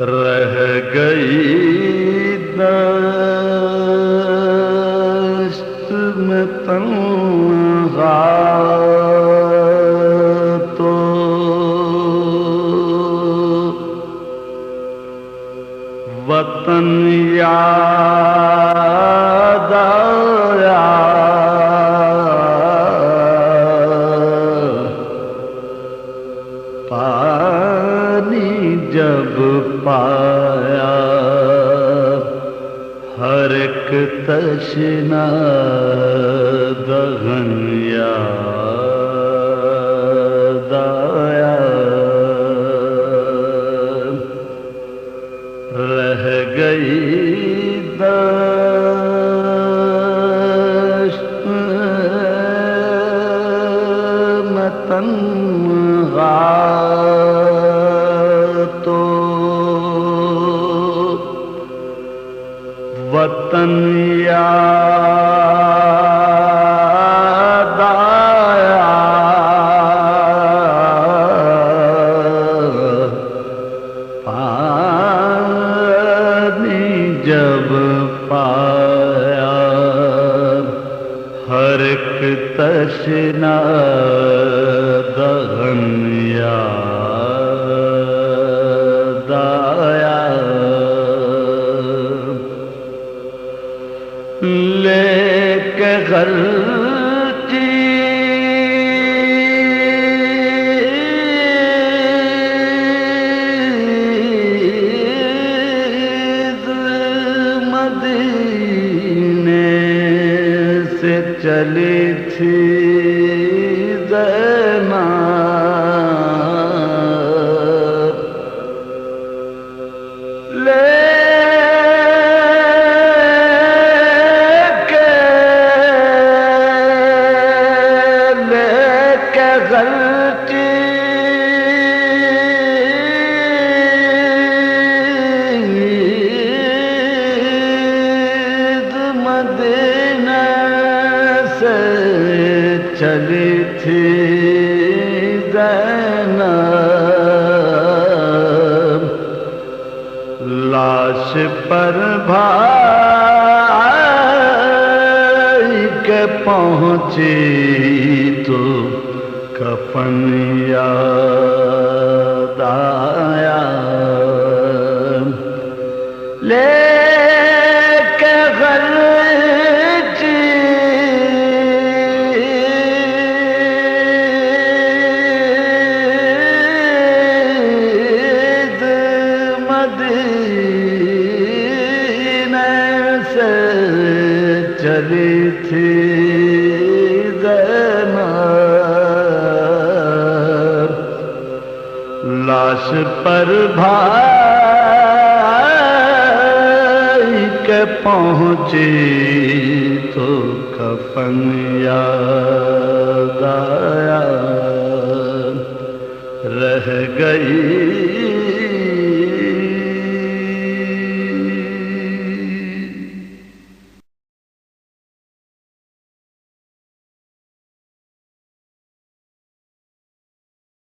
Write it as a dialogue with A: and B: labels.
A: رہ گئی دشت میں تنہا تو وطن یاد آیا، پانی جب پایا ہر ایک تشنا دہن یاد آیا، رہ گئی دشت میں تنہا تو وطن یاد آیا، پانی جب پایا ہر ایک تشنا دہن یاد آیا، لے کے غلطی مدینے سے چلی تھی زینب، لے غلطی مدینہ سے چلی تھی زینب، لاش پر بھائی کے پہنچی تو کفن یاد آیا، لے کے غلطی مدینے سے چلی تھی زینب، لاش پر بھائی کے پہنچی تو کفن یاد آیا، رہ گئی